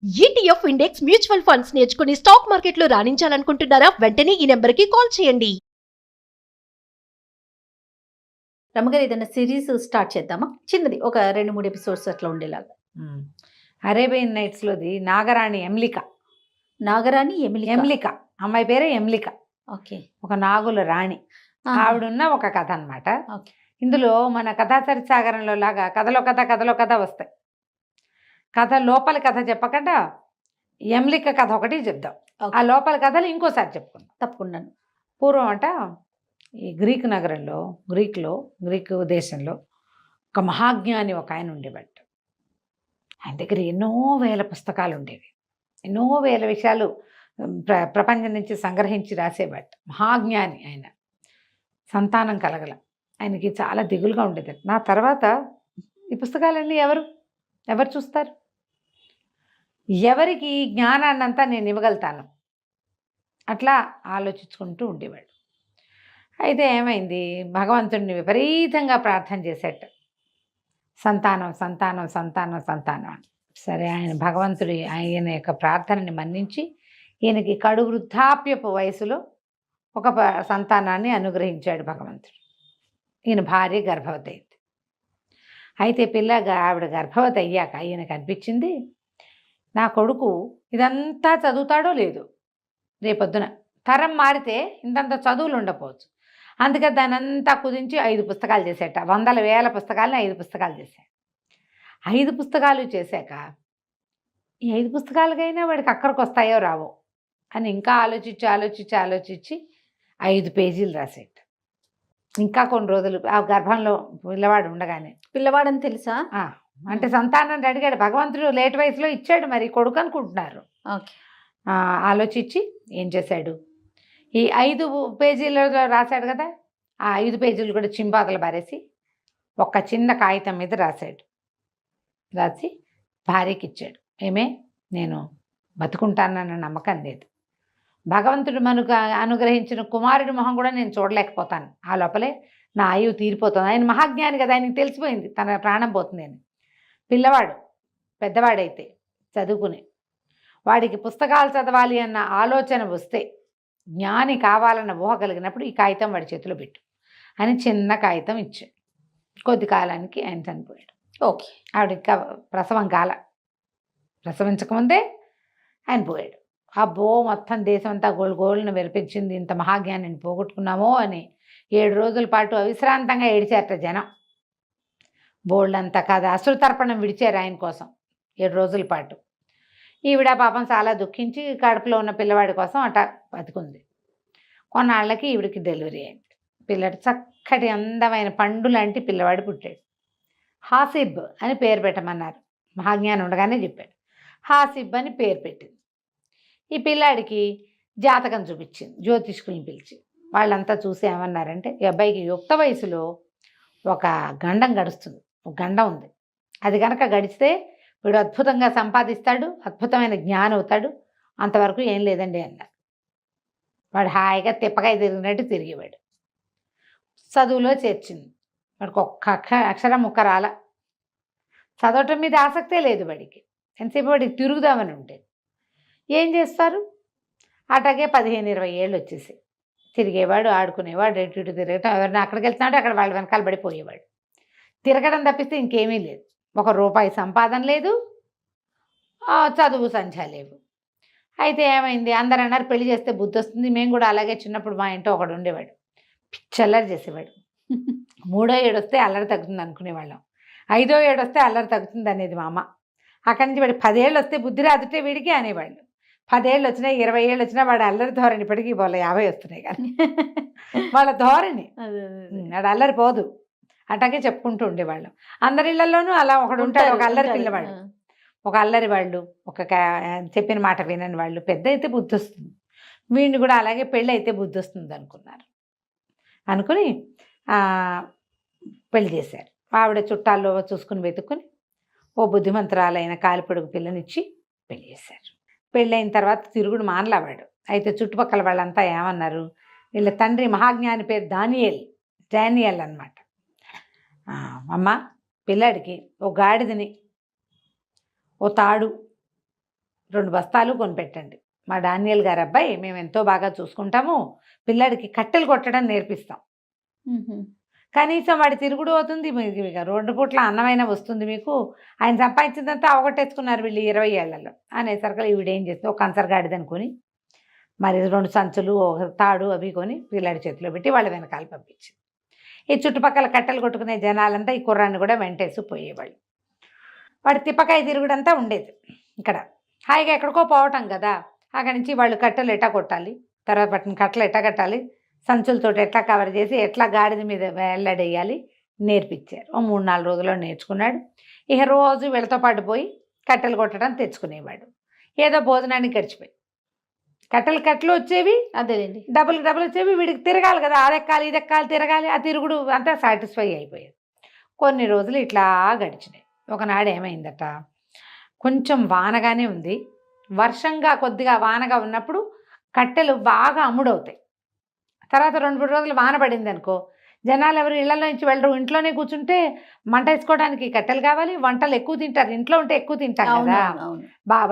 ETF index mutual funds నేర్చుకుని stock మార్కెట్లో రాణించాలనుకుంటున్నారా? వెంటనే ఈ నెంబర్కి కాల్ చేయండి. రమగారు, ఏదైనా సిరీస్ స్టార్ట్ చేద్దామా? చిన్నది, ఒక 2-3 ఎపిసోడ్స్ అట్లా ఉండేలాగా. అరేబియన్ నైట్స్లోది నాగరాణి ఎమ్లిక. నాగరాణి ఎమ్లిక అమ్మాయి పేరే ఎమ్లిక. ఓకే. ఒక నాగుల రాణి ఆవిడున్న ఒక కథ అనమాట. ఓకే. ఇందులో మన కథా చరిత్సాగరంలో లాగా కథలో కథ వస్తాయి. కథ లోపల కథ చెప్పకుండా ఎమ్లిక కథ ఒకటి చెప్దాం. ఆ లోపల కథలు ఇంకోసారి చెప్పుకుందాం. తప్పకుండా. పూర్వం అంట ఈ గ్రీకు నగరంలో గ్రీకు దేశంలో ఒక మహాజ్ఞాని ఒక ఆయన ఉండేవాడు. ఆయన దగ్గర ఎన్నో వేల పుస్తకాలు ఉండేవి. ఎన్నో వేల విషయాలు ప్రపంచం నుంచి సంగ్రహించి రాసేవాడు. మహాజ్ఞాని ఆయన. సంతానం కలగల. ఆయనకి చాలా దిగులుగా ఉండేది. నా తర్వాత ఈ పుస్తకాలన్నీ ఎవరు చూస్తారు? ఎవరికి జ్ఞానాన్నంతా నేను ఇవ్వగలుగుతాను? అట్లా ఆలోచించుకుంటూ ఉండేవాడు. అయితే ఏమైంది, భగవంతుడిని విపరీతంగా ప్రార్థన చేసేట. సంతానం సంతానం సంతానం సంతానం. సరే, ఆయన యొక్క ప్రార్థనని మన్నించి ఈయనకి కడు వృద్ధాప్యపు వయసులో ఒక సంతానాన్ని అనుగ్రహించాడు భగవంతుడు. ఈయన భార్య గర్భవతి అయింది. అయితే ఆవిడ గర్భవతి అయ్యాక ఈయనకు అనిపించింది, నా కొడుకు ఇదంతా చదువుతాడో లేదో, రేపొద్దున తరం మారితే ఇంతంత చదువులు ఉండకపోవచ్చు. అందుకే దాని అంతా కుదించి 5 పుస్తకాలు చేసేట. 100,000 పుస్తకాలని 5 పుస్తకాలు చేశాడు. 5 పుస్తకాలు చేశాక ఈ 5 పుస్తకాలకైనా వాడికి అక్కడికి వస్తాయో రావో అని ఇంకా ఆలోచించి 5 పేజీలు రాసేట. ఇంకా కొన్ని రోజులు ఆ గర్భంలో పిల్లవాడు ఉండగానే, పిల్లవాడని తెలుసా? అంటే సంతానాన్ని అడిగాడు భగవంతుడు. లేట్ వయసులో ఇచ్చాడు, మరి కొడుకు అనుకుంటున్నారు. ఓకే. ఆలోచించి ఏం చేశాడు, ఈ 5 పేజీలలో రాశాడు కదా, ఆ 5 పేజీలు కూడా చింపాతలు పారేసి ఒక చిన్న కాగితం మీద రాశాడు. రాసి భార్యకి ఇచ్చాడు. నేను బతుకుంటానన్న నమ్మకం లేదు. భగవంతుడు మనకు అనుగ్రహించిన కుమారుడి మొహం కూడా నేను చూడలేకపోతాను. ఆ లోపలే నా ఆయువు తీరిపోతుంది. ఆయన మహాజ్ఞాని కదా, ఆయనకి తెలిసిపోయింది తన ప్రాణం పోతుంది అని. పిల్లవాడు పెద్దవాడైతే చదువుకుని వాడికి పుస్తకాలు చదవాలి అన్న ఆలోచన వస్తే, జ్ఞాని కావాలన్న ఊహ కలిగినప్పుడు ఈ కాగితం వాడి చేతిలో పెట్టు అని చిన్న కాగితం ఇచ్చాడు. కొద్ది కాలానికి ఆయన చనిపోయాడు. ఓకే. ఆవిడ ప్రసవించకముందే ఆయన పోయాడు. అబ్బో, మొత్తం దేశం అంతా గోళ్ళను వెరిపించింది. ఇంత మహాజ్ఞానిని పోగొట్టుకున్నామో అని 7 రోజుల పాటు అవిశ్రాంతంగా ఏడిచారట జనం. బోళ్ళంతా కాదు, అశ్రుతర్పణం విడిచారు ఆయన కోసం 7 రోజుల పాటు. ఈవిడ పాపం చాలా దుఃఖించి కడుపులో ఉన్న పిల్లవాడి కోసం అట బతుకుంది. కొన్నాళ్ళకి ఈవిడికి డెలివరీ అయింది. పిల్లడు చక్కటి అందమైన పండు లాంటి పిల్లవాడు పుట్టాడు. హాసిబ్ అని పేరు పెట్టమన్నారు. మహాజ్ఞానం ఉండగానే చెప్పాడు. హాసిబ్ అని పేరు పెట్టింది. ఈ పిల్లాడికి జాతకం చూపించింది, జ్యోతిష్కుల్ని పిలిచి. వాళ్ళంతా చూసి ఏమన్నారంటే, ఈ అబ్బాయికి యుక్త వయసులో ఒక గండం గడుస్తుంది, ఒక గండం ఉంది. అది కనుక గడిస్తే వీడు అద్భుతంగా సంపాదిస్తాడు, అద్భుతమైన జ్ఞానం అవుతాడు. అంతవరకు ఏం లేదండి అన్నారు. వాడు హాయిగా తిప్పకాయ తిరిగినట్టు తిరిగేవాడు. చదువులో చేర్చింది. వాడికి ఒక్క అక్షరం ముక్క రాల. చదవటం మీద ఆసక్తే లేదు వాడికి. ఎంతసేపు వాడికి తిరుగుదామని ఉండేది. ఏం చేస్తారు, అట్లాగే 15-20 ఏళ్ళు వచ్చేసి తిరిగేవాడు, ఆడుకునేవాడు, ఇటు తిరగటం. ఎవరిని అక్కడికి వెళ్తున్నాడు అక్కడ వాళ్ళ వెనకాల పడిపోయేవాడు. తిరగడం తప్పిస్తే ఇంకేమీ లేదు. ₹1 సంపాదన లేదు, చదువు సంధ్య లేవు. అయితే ఏమైంది, అందరూ అన్నారు పెళ్లి చేస్తే బుద్ధి వస్తుంది. మేము కూడా అలాగే చిన్నప్పుడు మా ఇంట్లో ఒకడు ఉండేవాడు, పిచ్చల్లరి చేసేవాడు. 3వ ఏడు వస్తే అల్లరి తగ్గుతుంది అనుకునేవాళ్ళం. 5వ ఏడు వస్తే అల్లరి తగ్గుతుంది అనేది మా అమ్మ. అక్కడి నుంచి వాడు 10 ఏళ్ళు వస్తే బుద్ధి రాదుటే వీడికి అనేవాళ్ళు. 10 ఏళ్ళు వచ్చినా 20 ఏళ్ళు వచ్చినా వాడు అల్లరి ధోరణి ఇప్పటికీ పోలే. 50 వస్తున్నాయి కానీ వాళ్ళ ధోరణి వాడు అల్లరి పోదు. అట్లాగే చెప్పుకుంటూ ఉండేవాళ్ళం. అందరి ఇళ్లలోనూ అలా ఒకడు ఉంటాడు, ఒక అల్లరి పిల్లవాడు, ఒక అల్లరి వాళ్ళు, ఒక చెప్పిన మాట వినని వాళ్ళు. పెద్ద అయితే బుద్ధి వస్తుంది, వీడిని కూడా అలాగే పెళ్ళి అయితే బుద్ధి వస్తుంది అనుకుని పెళ్లి చేశారు. ఆవిడ చుట్టాల్లో చూసుకుని వెతుక్కుని ఓ బుద్ధిమంతురాలైన కాలిపొడుగు పిల్లనిచ్చి పెళ్లి చేశారు. పెళ్ళైన తర్వాత తిరుగుడు మానలావాడు. అయితే చుట్టుపక్కల వాళ్ళంతా ఏమన్నారు, వీళ్ళ తండ్రి మహాజ్ఞాని పేరు డానియల్ అనమాట. అమ్మ, పిల్లాడికి ఓ గాడిదని, ఓ తాడు, 2 బస్తాలు కొనిపెట్టండి. మా డానియల్ గారు అబ్బాయి మేము ఎంతో బాగా చూసుకుంటాము, పిల్లాడికి కట్టెలు కొట్టడం నేర్పిస్తాం, కనీసం వాడి తిరుగుడు అవుతుంది, మీకు ఇక 2 పూట్ల అన్నమైనా వస్తుంది మీకు, ఆయన సంపాదించిందంతా అవగొట్టేసుకున్నారు వీళ్ళు 20 ఏళ్లలో అనేసరికి ఈవిడేం చేస్తే ఒక కంచరగాడిది అనుకుని మరి 2 సంచులు ఒక తాడు అవి కొని పిల్లాడి చేతిలో పెట్టి వాళ్ళ వెనకాల పంపించింది. ఈ చుట్టుపక్కల కట్టెలు కొట్టుకునే జనాలంతా ఈ కుర్రాన్ని కూడా వెంటేసి పోయేవాళ్ళు. వాడి తిప్పకాయ తిరుగుడంతా ఉండేది. ఇక్కడ హాయిగా ఎక్కడికో పోవటం కదా, అక్కడి నుంచి వాళ్ళు కట్టెలు ఎట్టా కొట్టాలి, తర్వాత పట్టిన కట్టెలు ఎట్టా కట్టాలి, సంచులతో ఎట్లా కవర్ చేసి ఎట్లా గాడిద మీద వెళ్ళడేయాలి నేర్పించారు. 3-4 రోజుల్లో నేర్చుకున్నాడు. ఇక రోజు వీళ్ళతో పాటు పోయి కట్టెలు కొట్టడం తెచ్చుకునేవాడు. ఏదో భోజనానికి గడిచిపోయి కట్టెలు వచ్చేవి, అదేలేండి, డబ్బులు వచ్చేవి, వీడికి తిరగాలి కదా, అదెక్కాలి ఇదెక్కాలి తిరగాలి, ఆ తిరుగుడు అంతా సాటిస్ఫై అయిపోయేది. కొన్ని రోజులు ఇట్లా గడిచినాయి. ఒకనాడు ఏమైందట, కొంచెం వానగానే ఉంది, వర్షంగా కొద్దిగా వానగా ఉన్నప్పుడు కట్టెలు బాగా అమ్ముడవుతాయి. తర్వాత 2-3 రోజులు వాన పడింది అనుకో, జనాలు ఎవరు ఇళ్లలో నుంచి వెళ్ళరు, ఇంట్లోనే కూర్చుంటే మంట వేసుకోవడానికి కట్టెలు కావాలి, వంటలు ఎక్కువ తింటారు, ఇంట్లో ఉంటే ఎక్కువ తింటారు కదా,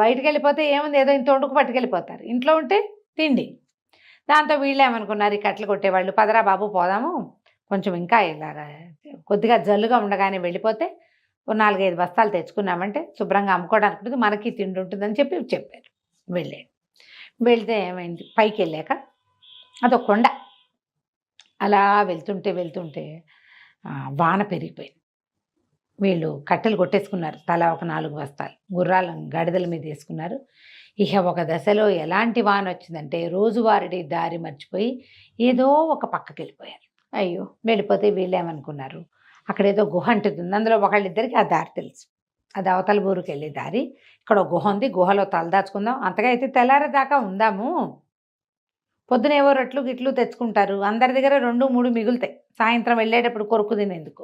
బయటికి వెళ్ళిపోతే ఏముంది ఏదో ఇంత వండుకు పట్టుకెళ్ళిపోతారు, ఇంట్లో ఉంటే తిండి. దాంతో వీళ్ళు ఏమనుకున్నారు, ఈ కట్టెలు కొట్టేవాళ్ళు, పదరా బాబు పోదాము, కొంచెం ఇంకా ఇలాగా కొద్దిగా జల్లుగా ఉండగానే వెళ్ళిపోతే 4-5 బస్తాలు తెచ్చుకున్నామంటే శుభ్రంగా అమ్ముకోవడానికి ఉంటుంది, మనకి తిండి ఉంటుందని చెప్పారు. వెళ్తే ఏమైంది, పైకి వెళ్ళాక అదొక కొండ, అలా వెళ్తుంటే వాన పెరిగిపోయింది. వీళ్ళు కట్టెలు కొట్టేసుకున్నారు, తలా ఒక 4 బస్తాలు గుర్రాలను గడిదల మీద వేసుకున్నారు. ఇక ఒక దశలో ఎలాంటి వాన వచ్చిందంటే రోజువారీ దారి మర్చిపోయి ఏదో ఒక పక్కకి వెళ్ళిపోయారు. అయ్యో, వెళ్ళిపోతే వీళ్ళు ఏమనుకున్నారు, అక్కడ ఏదో గుహ అంటుంది, అందులో ఒకళ్ళిద్దరికి ఆ దారి తెలుసు, అది అవతల ఊరికి వెళ్ళే దారి, ఇక్కడ ఒక గుహ ఉంది, గుహలో తలదాచుకుందాం, అంతగా అయితే తెల్లారేదాకా ఉందాము, పొద్దున ఏవో రొట్లు గిట్లు తెచ్చుకుంటారు, అందరి దగ్గర 2-3 మిగులుతాయి, సాయంత్రం వెళ్ళేటప్పుడు కొరుకు తినేందుకు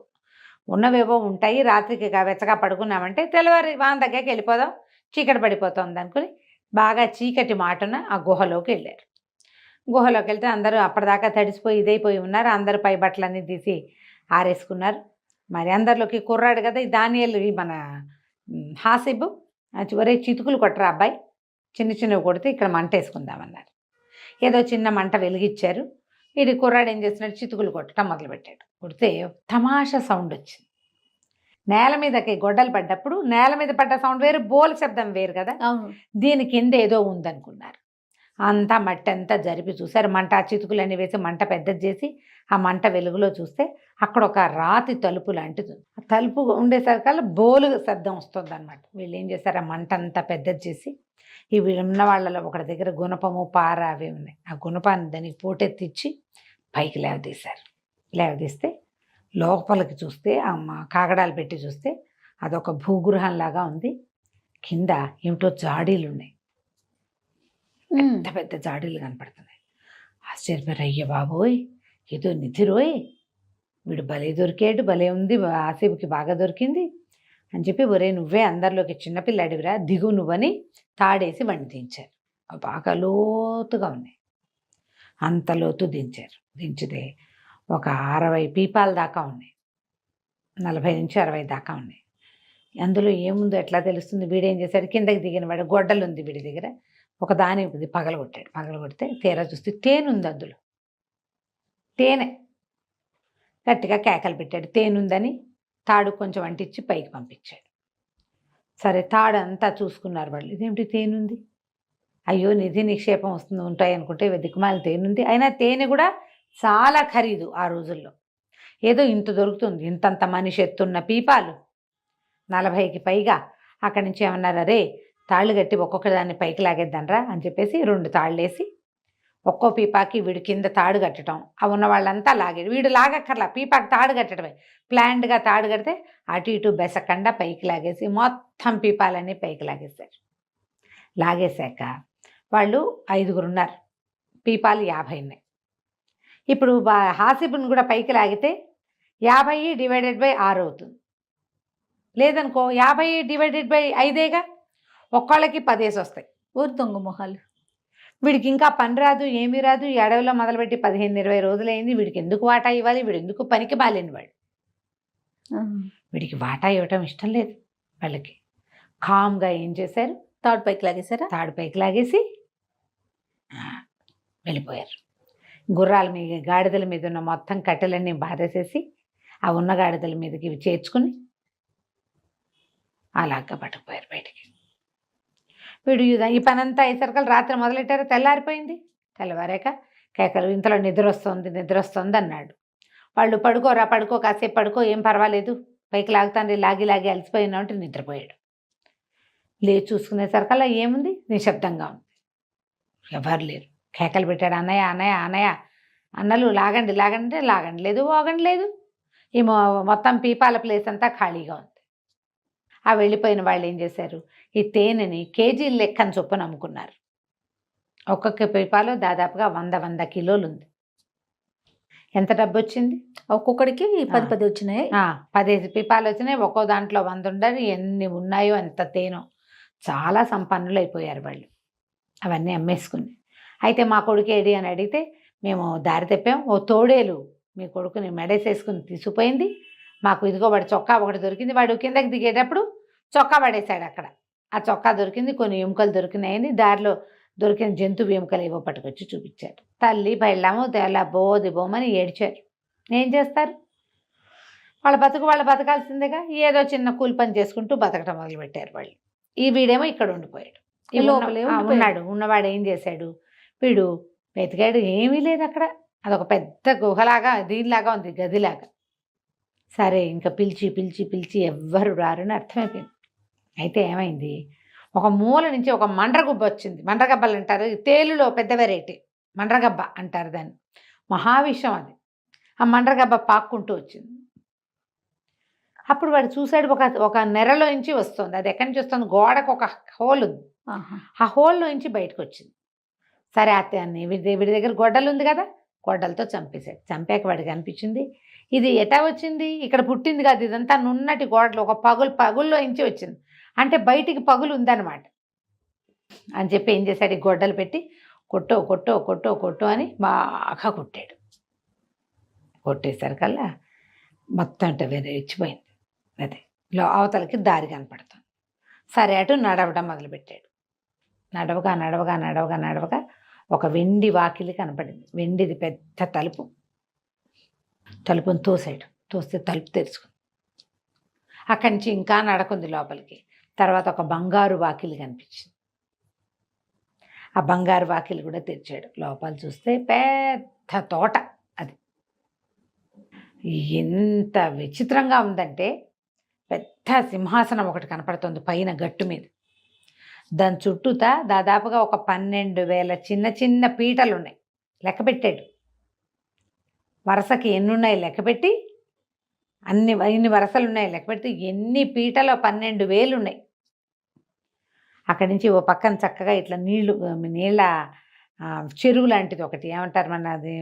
ఉన్నవేవో ఉంటాయి, రాత్రికి వెచ్చగా పడుకున్నామంటే తెల్లవారి వాన దగ్గరికి వెళ్ళిపోదాం, చీకటి పడిపోతుంది అనుకుని బాగా చీకటి మాటున ఆ గుహలోకి వెళ్ళారు. గుహలోకి వెళ్తే అందరూ అప్పటిదాకా తడిసిపోయి ఇదైపోయి ఉన్నారు, అందరూ పై బట్టలన్నీ తీసి ఆరేసుకున్నారు. మరి అందరిలోకి కుర్రాడు కదా ఈ డానియల్, మన హాసిబ్, ఒరే చితుకులు కొట్టరా అబ్బాయి, చిన్నవి కొడితే ఇక్కడ మంట వేసుకుందామన్నారు. ఏదో చిన్న మంట వెలిగించారు. ఇది కుర్రాడు ఏం చేస్తున్నాడు, చితుకులు కొట్టడం మొదలుపెట్టాడు. కొడితే తమాషా సౌండ్ వచ్చింది. నేల మీదకి గొడ్డలు పడ్డప్పుడు నేల మీద పడ్డ సౌండ్ వేరు, బోల్ శబ్దం వేరు కదా, దీని కింద ఏదో ఉందనుకున్నారు. అంతా మట్టి అంతా జరిపి చూశారు, మంట చితుకులన్నీ వేసి మంట పెద్దది చేసి ఆ మంట వెలుగులో చూస్తే అక్కడ ఒక రాతి తలుపు లాంటిది, ఆ తలుపు ఉండేసరికల్లా బోలు శబ్దం వస్తుంది అనమాట. వీళ్ళు ఏం చేశారు, ఆ మంట అంతా పెద్దది చేసి ఈ ఉన్న వాళ్ళలో ఒకటి దగ్గర గుణపము పార అవి ఉన్నాయి, ఆ గుణపాన్ని దానికి పోటెత్తిచ్చి పైకి లేవదీస్తే లోపలికి చూస్తే కాగడాలు పెట్టి చూస్తే అదొక భూగృహంలాగా ఉంది. కింద ఏమిటో జాడీలు ఉన్నాయి, పెద్ద పెద్ద జాడీలు కనపడుతున్నాయి. ఆశ్చర్యపోయారు, అయ్య బాబోయ్ ఏదో నిధి రోయ్, వీడు భలే దొరికాడు, భలే ఉంది, ఆసేపుకి బాగా దొరికింది అని చెప్పి, ఒరే నువ్వే అందరిలోకి చిన్నపిల్లాడివిరా, దిగు నువ్వని తాడేసి వండి దించారు. బాగా లోతుగా ఉన్నాయి, అంత లోతు దించారు. దించితే ఒక 60 పీపాల దాకా ఉన్నాయి, 40 నుంచి 60 దాకా ఉన్నాయి. అందులో ఏముందో ఎట్లా తెలుస్తుంది, వీడేం చేశాడు, కిందకి దిగిన వాడు గొడ్డలు ఉంది వీడి దగ్గర, ఒక దాని పగలగొడితే తీరా చూస్తే తేనె ఉంది, అందులో తేనె. గట్టిగా కేకలు పెట్టాడు, తేనుందని తాడు కొంచెం అంటించి పైకి పంపించాడు. సరే తాడు అంతా చూసుకున్నారు వాళ్ళు, ఇదేమిటి తేనుంది, అయ్యో నిధి నిక్షేపం ఉంటాయి అనుకుంటే దిక్కుమాల తేనుంది. అయినా తేనె కూడా చాలా ఖరీదు ఆ రోజుల్లో, ఏదో ఇంత దొరుకుతుంది, ఇంతంత మనిషి ఎత్తున్న పీపాలు 40కి పైగా. అక్కడి నుంచి ఏమన్నారు, అరే తాళ్ళు కట్టి ఒక్కొక్క దాన్ని పైకి లాగేద్దానరా అని చెప్పేసి 2 తాళ్ళు వేసి ఒక్కో పీపాకి వీడి కింద తాడు కట్టడం, ఆ ఉన్న వాళ్ళంతా లాగాడు. వీడు లాగక్కర్లా, పీపాకి తాడు కట్టడమే, ప్లాండ్గా తాడు కడితే అటు ఇటు బెసకుండా పైకి లాగేసి మొత్తం పీపాలన్నీ పైకి లాగేశారు. లాగేశాక వాళ్ళు 5గురు ఉన్నారు, పీపాలు 50 ఉన్నాయి. ఇప్పుడు హాసిబుని కూడా పైకి లాగితే 50 డివైడెడ్ బై 6 అవుతుంది. లేదనుకో 50 డివైడెడ్ బై 5 ఒక్కళ్ళకి 10 వస్తాయి. ఊరు దొంగ మొహాలు. వీడికి ఇంకా పని రాదు, ఏమీ రాదు, ఈ అడవిలో మొదలుపెట్టి 15-20 రోజులైంది, వీడికి ఎందుకు వాటా ఇవ్వాలి, వీడు ఎందుకు పనికి బాలేని వాడు, వీడికి వాటా ఇవ్వటం ఇష్టం లేదు వాళ్ళకి. కామ్గా ఏం చేశారు, తాడు పైకి లాగేశారా? తాడు పైకి లాగేసి ఆ, వెళ్ళిపోయారు. గుర్రాల మీద, గాడిదల మీద ఉన్న మొత్తం కట్టెలన్నీ బాధేసేసి ఆ ఉన్న గాడిదల మీదకి ఇవి చేర్చుకుని అలాగా పట్టుకుపోయారు బయటికి. వీడు ఈ పనంతా అయ్యేసరికి రాత్రి మొదలెట్టారు. తెల్లారిపోయింది. తెల్లవారాక కేకలు, ఇంతలో నిద్ర వస్తుంది అన్నాడు. వాళ్ళు పడుకోరా, పడుకో, కాసేపు పడుకో, ఏం పర్వాలేదు, పైకి లాగుతాను, లాగి లాగి అలసిపోయినా అంటే నిద్రపోయాడు. లేచి చూసుకునేసరికల్లా ఏముంది, నిశ్శబ్దంగా ఉంది, ఎవరు లేరు. కేకలు పెట్టాడు, అన్నయ్య అన్నయ్య అన్నయ్య, అన్నలు లాగండి లాగండి, లాగండి లేదు, ఓగండి లేదు. ఈ మొత్తం పీపాల ప్లేస్ అంతా ఖాళీగా ఉంది. ఆ వెళ్ళిపోయిన వాళ్ళు ఏం చేశారు, ఈ తేనెని కేజీల లెక్కన చొప్పున అమ్ముకున్నారు. ఒక్కొక్క పీపాలో దాదాపుగా 100 కిలోలు ఉంది. ఎంత డబ్బు వచ్చింది? ఒక్కొక్కడికి 10 వచ్చినాయి. 15 పీపాలు వచ్చినాయి. ఒక్కో దాంట్లో 100 ఉండాలి. ఎన్ని ఉన్నాయో ఎంత తేనో. చాలా సంపన్నులు అయిపోయారు వాళ్ళు అవన్నీ అమ్మేసుకుని. అయితే మా కొడుకు ఏడి అని అడిగితే, మేము దారి తెప్పాం, ఓ తోడేలు మీ కొడుకుని మెడేసేసుకుని తీసుకుపోయింది, మాకు ఇదిగో వాడి చొక్కా ఒకటి దొరికింది. వాడు కిందకి దిగేటప్పుడు చొక్కా పడేశాడు అక్కడ. ఆ చొక్కా దొరికింది, కొన్ని ఎముకలు దొరికినాయని దారిలో దొరికిన జంతువు ఎముకలు ఏవో పట్టుకొచ్చి చూపించాడు. తల్లి బయళ్ళము తెల్ల బోది బోమని ఏడ్చారు. ఏం చేస్తారు, వాళ్ళ బతకాల్సిందేగా. ఏదో చిన్న కూలి పని చేసుకుంటూ బతకటం మొదలుపెట్టారు వాళ్ళు. ఈ వీడేమో ఇక్కడ ఉండిపోయాడు. ఉన్నవాడు ఏం చేశాడు, వీడు వెతికాడు, ఏమీ లేదు అక్కడ. అదొక పెద్ద గుహలాగా, దీనిలాగా ఉంది, గదిలాగా. సరే ఇంకా పిలిచి పిలిచి పిలిచి ఎవ్వరు రారని అర్థమైపోయింది. అయితే ఏమైంది, ఒక మూల నుంచి ఒక మండ్రగుబ్బ వచ్చింది. మండ్రగబ్బలు అంటారు, తేలులో పెద్ద వెరైటీ మండ్రగబ్బ అంటారు దాన్ని. మహావిషం అది. ఆ మండ్రగబ్బ పాక్కుంటూ వచ్చింది. అప్పుడు వాడు చూశాడు, ఒక నెరలో నుంచి వస్తుంది. అది ఎక్కడి నుంచి వస్తుంది, గోడకు ఒక హోల్ ఉంది. ఆ హోల్లో నుంచి బయటకు వచ్చింది. సరే అతన్ని వీడి దగ్గర గొడ్డలు ఉంది కదా, గొడ్డలతో చంపేశాడు. చంపాక వాడికి అనిపించింది, ఇది ఎటా వచ్చింది, ఇక్కడ పుట్టింది కాదు, ఇదంతా నున్నటి గోడలు, ఒక పగుల్లో నుంచి వచ్చింది, అంటే బయటికి పగులు ఉందన్నమాట అని చెప్పి ఏం చేశాడు, ఈ గొడ్డలు పెట్టి కొట్టో కొట్టో కొట్టో కొట్టో అని బాగా కొట్టాడు. కొట్టేసరికల్లా మొత్తం అంటే వేరే ఇచ్చిపోయింది. అదే అవతలకి దారి కనపడుతుంది. సరే అటు నడవడం మొదలుపెట్టాడు. నడవగా నడవగా నడవగా నడవగా ఒక వెండి వాకిలి కనపడింది. వెండిది పెద్ద తలుపుని తోసాడు. తోస్తే తలుపు తెరుచుకుంది. అక్కడి నుంచి ఇంకా నడకుంది లోపలికి. తర్వాత ఒక బంగారు వాకిలి కనిపించింది. ఆ బంగారు వాకిలి కూడా తెరిచాడు. లోపల చూస్తే పెద్ద తోట. అది ఎంత విచిత్రంగా ఉందంటే, పెద్ద సింహాసనం ఒకటి కనపడుతుంది పైన గట్టు మీద. దాని చుట్టూతా దాదాపుగా ఒక 12,000 చిన్న చిన్న పీటలు ఉన్నాయి. లెక్క పెట్టాడు, వరుసకి ఎన్ని ఉన్నాయి లెక్కపెట్టి, ఇన్ని వరుసలు ఉన్నాయి లెక్కపెట్టి, ఎన్ని పీటలో 12,000 ఉన్నాయి. అక్కడి నుంచి ఓ పక్కన చక్కగా ఇట్లా నీళ్ళ చెరువు లాంటిది ఒకటి, ఏమంటారు మన అది,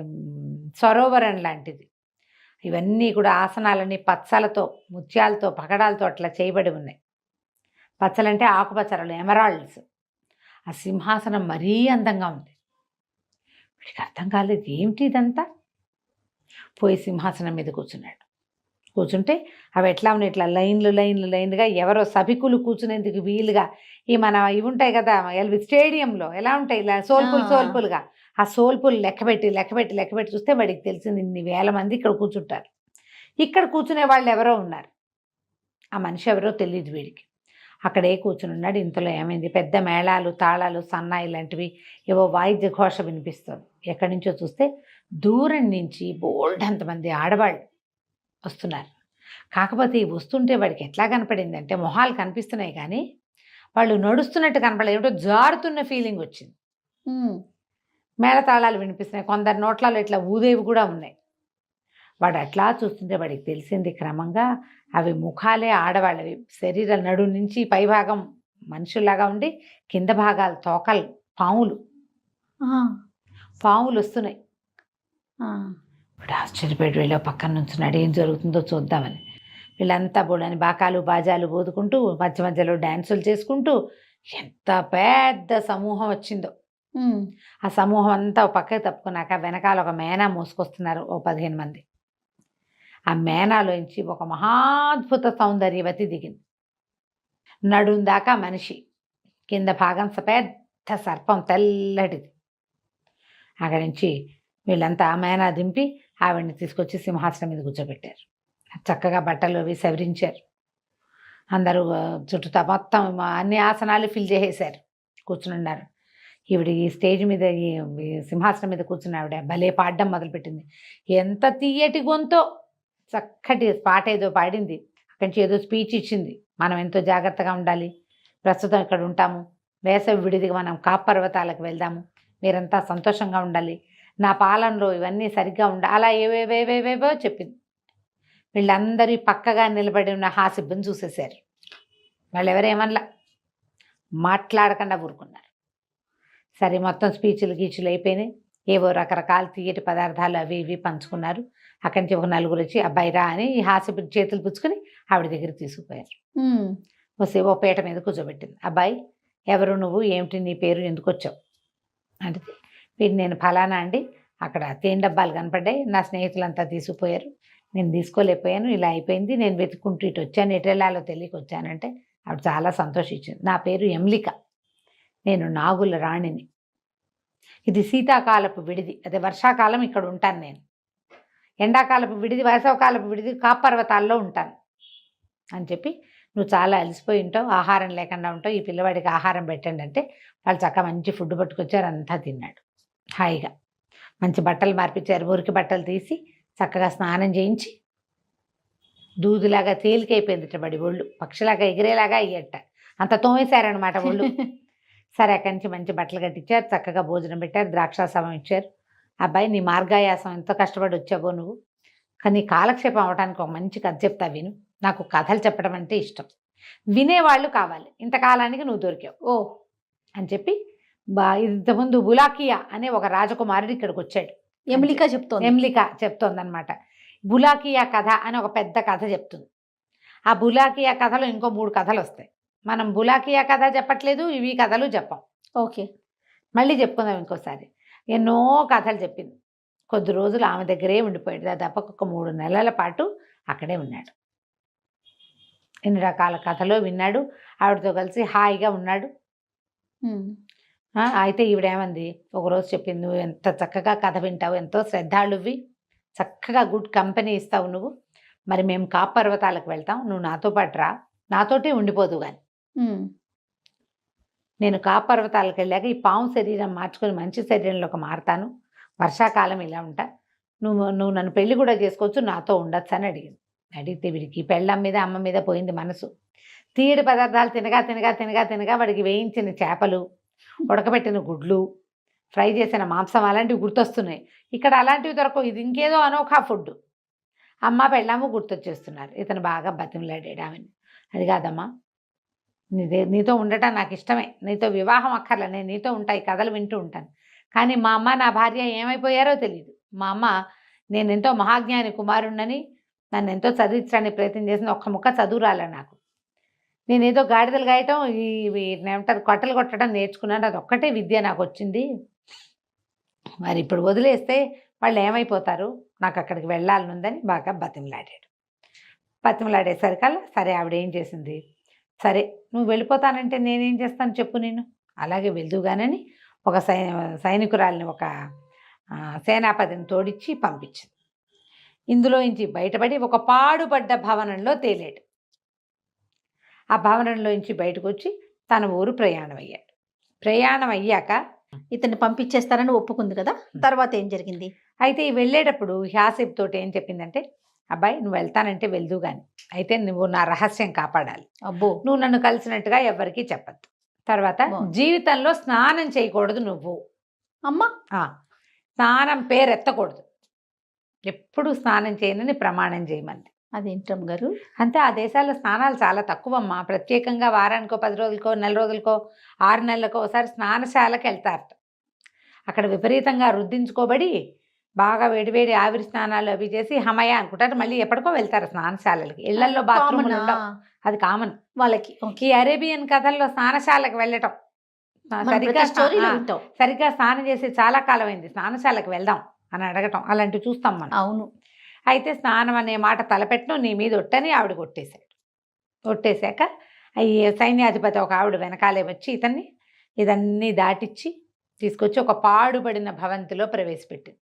సరోవరం లాంటిది. ఇవన్నీ కూడా ఆసనాలన్నీ పచ్చలతో, ముత్యాలతో, పగడాలతో అట్లా చేయబడి ఉన్నాయి. పచ్చలంటే ఆకుపచ్చలు, ఎమరాల్డ్స్. ఆ సింహాసనం మరీ అందంగా ఉంది. వీడికి అర్థం కాలేదు, ఏమిటి ఇదంతా. పోయి సింహాసనం మీద కూర్చున్నాడు. కూర్చుంటే అవి ఎట్లా ఉన్నాయి, ఇట్లా లైన్లుగా ఎవరో సభికులు కూర్చునేందుకు వీలుగా, ఇవి ఉంటాయి కదా స్టేడియంలో ఎలా ఉంటాయి, ఇలా సోల్పులుగా, ఆ సోల్పులు లెక్కబెట్టి చూస్తే వాడికి తెలిసింది ఇన్ని వేల మంది ఇక్కడ కూర్చుంటారు. ఇక్కడ కూర్చునే వాళ్ళు ఎవరో ఉన్నారు. ఆ మనిషి ఎవరో తెలియదు వీడికి. అక్కడే కూర్చుని ఉన్నాడు. ఇంతలో ఏమైంది, పెద్ద మేళాలు, తాళాలు, సన్నాయి లాంటివి ఏవో వాయిద్య ఘోష వినిపిస్తుంది. ఎక్కడి నుంచో చూస్తే దూరం నుంచి బోల్డంతమంది ఆడవాళ్ళు వస్తున్నారు. కాకపోతే ఈ వస్తుంటే వాడికి ఎట్లా కనపడింది అంటే, మొహాలు కనిపిస్తున్నాయి కానీ వాళ్ళు నడుస్తున్నట్టు కనపడలేదు, ఏమిటో జారుతున్న ఫీలింగ్ వచ్చింది. మేళతాళాలు వినిపిస్తున్నాయి, కొందరు నోట్లలో ఇట్లా ఊదేవి కూడా ఉన్నాయి. వాడు అట్లా చూస్తుంటే వాడికి తెలిసింది క్రమంగా అవి ముఖాలే ఆడవాళ్ళవి. శరీరం నడు నుంచి పైభాగం మనుషుల్లాగా ఉండి, కింద భాగాలు తోకలు పాములు వస్తున్నాయి. ఇప్పుడు ఆశ్చర్యపోయి వెళ్ళి పక్కన నుంచున్నాడు, ఏం జరుగుతుందో చూద్దామని. వీళ్ళంతా బోడని బాకాలు బాజాలు బోదుకుంటూ మధ్య మధ్యలో డ్యాన్సులు చేసుకుంటూ ఎంత పెద్ద సమూహం వచ్చిందో. ఆ సమూహం అంతా పక్కకి తప్పుకున్నాక వెనకాల ఒక మేనా మోసుకొస్తున్నారు, ఓ 15 మంది. ఆ మేనాలోంచి ఒక మహాద్భుత సౌందర్యవతి దిగింది. నడుం దాకా మనిషి, కింద భాగం పెద్ద సర్పం తెల్లటిది. అక్కడి నుంచి వీళ్ళంతా మేనా దింపి ఆవిడని తీసుకొచ్చి సింహాసనం మీద కూర్చోబెట్టారు. చక్కగా బట్టలు అవి సవరించారు. అందరూ చుట్టూతా మొత్తం అన్ని ఆసనాలు ఫిల్ చేసేశారు. కూర్చుని ఉన్నారు. ఈవిడ ఈ స్టేజ్ మీద ఈ సింహాసనం మీద కూర్చున్న ఆవిడ భలే పాడడం మొదలుపెట్టింది. ఎంత తీయటి గొంతో చక్కటి పాట ఏదో పాడింది. అక్కడి నుంచి ఏదో స్పీచ్ ఇచ్చింది. మనం ఎంతో జాగ్రత్తగా ఉండాలి, ప్రస్తుతం ఇక్కడ ఉంటాము, వేసవి విడిదిగా మనం కాప్ పర్వతాలకు వెళ్దాము, మీరంతా సంతోషంగా ఉండాలి, నా పాలనలో ఇవన్నీ సరిగ్గా అలా ఏవేవేవేవేవో చెప్పింది. వీళ్ళందరూ పక్కగా నిలబడి ఉన్న హాసిబ్బని చూసేశారు. వాళ్ళు ఎవరేమన్నా మాట్లాడకుండా ఊరుకున్నారు. సరే, మొత్తం స్పీచ్లు గీచులు అయిపోయినాయి. ఏవో రకరకాల తీయటి పదార్థాలు అవి ఇవి పంచుకున్నారు. అక్కడి నుంచి ఒక నలుగురు వచ్చి అబ్బాయి రా అని ఈ హాసిబ్బ చేతులు పుచ్చుకొని ఆవిడ దగ్గర తీసుకుపోయారు. వస్తే ఓ పీట మీద కూర్చోబెట్టింది. అబ్బాయి, ఎవరు నువ్వు, ఏమిటి నీ పేరు, ఎందుకు వచ్చావు అంటే, వీడు నేను ఫలానా అండి, అక్కడ తేనె డబ్బాలు కనపడ్డాయి, నా స్నేహితులంతా తీసుకుపోయారు, నేను తీసుకోలేకపోయాను, ఇలా అయిపోయింది, నేను వెతుక్కుంటూ ఇటు వచ్చాను, ఎటు వెళ్ళాలో తెలియక వచ్చానంటే ఆవిడ చాలా సంతోషించింది. నా పేరు ఎమ్లిక, నేను నాగుల రాణిని, ఇది శీతాకాలపు విడిది, అదే వర్షాకాలం ఇక్కడ ఉంటాను నేను, ఎండాకాలపు విడిది వేసవకాలపు విడిది కాప్ పర్వతాల్లో ఉంటాను అని చెప్పి, నువ్వు చాలా అలసిపోయి ఉంటావు, ఆహారం లేకుండా ఉంటావు, ఈ పిల్లవాడికి ఆహారం పెట్టండి అంటే వాళ్ళు చక్కగా మంచి ఫుడ్ పట్టుకొచ్చారు. అంతా తిన్నాడు హాయిగా. మంచి బట్టలు మార్పించారు, మురికి బట్టలు తీసి చక్కగా స్నానం చేయించి దూదులాగా తేలికైపోయింది ఇట్లబడి ఒళ్ళు, పక్షిలాగా ఎగిరేలాగా అయ్యట, అంత తోమేశారనమాట ఒళ్ళు. సరే, అక్కడి నుంచి మంచి బట్టలు కట్టించారు, చక్కగా భోజనం పెట్టారు, ద్రాక్షాసమం ఇచ్చారు. అబ్బాయి, నీ మార్గాయాసం ఎంతో కష్టపడి వచ్చావో నువ్వు, కానీ కాలక్షేపం అవడానికి ఒక మంచి కథ చెప్తా విను, నాకు కథలు చెప్పడం అంటే ఇష్టం, వినేవాళ్ళు కావాలి, ఇంతకాలానికి నువ్వు దొరికావు ఓ అని చెప్పి ఇంతకుముందు బులాకియా అనే ఒక రాజకుమారుడు ఇక్కడికి వచ్చాడు. ఎమ్లిక చెప్తోందనమాట. బులాకియా కథ అని ఒక పెద్ద కథ చెప్తుంది. ఆ బులాకియా కథలో ఇంకో 3 కథలు వస్తాయి. మనం బులాకియా కథ చెప్పట్లేదు, ఇవి కథలు చెప్పాం. ఓకే, మళ్ళీ చెప్పుకుందాం ఇంకోసారి. ఎన్నో కథలు చెప్పింది. కొద్ది రోజులు ఆమె దగ్గరే ఉండిపోయాడు. దాదాపు ఒక 3 నెలల పాటు అక్కడే ఉన్నాడు. ఎన్ని రకాల కథలో విన్నాడు, ఆవిడతో కలిసి హాయిగా ఉన్నాడు. అయితే ఈవిడేమంది, ఒకరోజు చెప్పింది, నువ్వు ఎంత చక్కగా కథ వింటావు, ఎంతో శ్రద్ధాళువి, చక్కగా గుడ్ కంపెనీ ఇస్తావు నువ్వు, మరి మేము కాప్ పర్వతాలకు వెళ్తాం, నువ్వు నాతో పాటు రా, నాతోటే ఉండిపోదు కానీ, నేను కాప్ పర్వతాలకు వెళ్ళాక ఈ పాము శరీరం మార్చుకొని మంచి శరీరంలోకి మారుతాను, వర్షాకాలం ఇలా ఉంటా, నువ్వు నన్ను పెళ్లి కూడా చేసుకోవచ్చు, నాతో ఉండొచ్చు అని అడిగింది. అడిగితే వీడికి పెళ్ళం మీద అమ్మ మీద పోయింది మనసు. తీయడి పదార్థాలు తినగా తినగా తినగా తినగా వాడికి వేయించిన చేపలు, ఉడకబెట్టిన గుడ్లు, ఫ్రై చేసిన మాంసం అలాంటివి గుర్తొస్తున్నాయి. ఇక్కడ అలాంటివి దొరకవు, ఇది ఇంకేదో అనోఖా ఫుడ్. అమ్మ పెళ్ళాము గుర్తొచ్చేస్తున్నారు. ఇతను బాగా బతిమలాడాడు ఆమెను. అది కాదమ్మా, నీతో ఉండటం నాకు ఇష్టమే, నీతో వివాహం అక్కర్లే, నేను నీతో ఉంటాయి, కథలు వింటూ ఉంటాను, కానీ మా అమ్మ నా భార్య ఏమైపోయారో తెలియదు. మా అమ్మ నేను ఎంతో మహాజ్ఞాని కుమారుణ్ణని, నన్ను ఎంతో చదివించడానికి ప్రయత్నం చేసిన, ఒక్క ముక్క చదువురాలే నాకు, నేనేదో గాడిదలు గాయటం, ఏమంటారు కొట్టలు కొట్టడం నేర్చుకున్నాను, అది ఒక్కటే విద్య నాకు వచ్చింది, మరి ఇప్పుడు వదిలేస్తే వాళ్ళు ఏమైపోతారు, నాకు అక్కడికి వెళ్ళాలనుందని బాగా బతిమలాడాడు. బతిమలాడేసరికల్లా సరే ఆవిడ ఏం చేసింది, సరే నువ్వు వెళ్ళిపోతానంటే నేనేం చేస్తాను చెప్పు, నేను అలాగే వెళ్దుగానని ఒక సైనికురాలిని, ఒక సేనాపతిని తోడిచ్చి పంపించింది. ఇందులో నుంచి బయటపడి ఒక పాడుపడ్డ భవనంలో తేలాడు. ఆ భవనంలోంచి బయటకు వచ్చి తన ఊరు ప్రయాణం అయ్యాడు. ప్రయాణం అయ్యాక ఇతన్ని పంపించేస్తారని ఒప్పుకుంది కదా, తర్వాత ఏం జరిగింది? అయితే వెళ్ళేటప్పుడు హ్యాసిబ్ తోటి ఏం చెప్పిందంటే, అబ్బాయి నువ్వు వెళ్తానంటే వెళ్దు కానీ, అయితే నువ్వు నా రహస్యం కాపాడాలి, అబ్బో, నువ్వు నన్ను కలిసినట్టుగా ఎవరికీ చెప్పద్దు, తర్వాత జీవితంలో స్నానం చేయకూడదు నువ్వు, అమ్మా స్నానం పేరెత్తకూడదు, ఎప్పుడు స్నానం చేయనని ప్రమాణం చేయమంది. అదేంటమ్మ గారు, అంతే, ఆ దేశాల్లో స్నానాలు చాలా తక్కువమ్మా. ప్రత్యేకంగా వారానికో 10 రోజులకో నెల రోజులకో 6 నెలలకో ఒకసారి స్నానశాలకు వెళ్తారట. అక్కడ విపరీతంగా రుద్దించుకోబడి బాగా వేడివేడి ఆవిరి స్నానాలు అవి చేసి హమయ అనుకుంటారు, మళ్ళీ ఎప్పటికో వెళ్తారు స్నానశాలలకి. ఇళ్లలో బాత్రూములు ఉండవు, అది కామన్ వాళ్ళకి. ఈ అరేబియన్ కథల్లో స్నానశాలకు వెళ్ళటం, సరిగ్గా స్నానం చేసి చాలా కాలం అయింది, స్నానశాలకు వెళ్దాం అని అడగటం, అలాంటివి చూస్తాం మనం. అవును. అయితే స్నానం అనే మాట తలపెట్టను, నీ మీద ఒట్టని ఆవిడ కొట్టేశాడు. కొట్టేశాక ఈ సైన్యాధిపతి ఒక ఆవిడ వెనకాలే వచ్చి ఇదన్నీ దాటిచ్చి తీసుకొచ్చి ఒక పాడుబడిన భవంతిలో ప్రవేశపెట్టింది.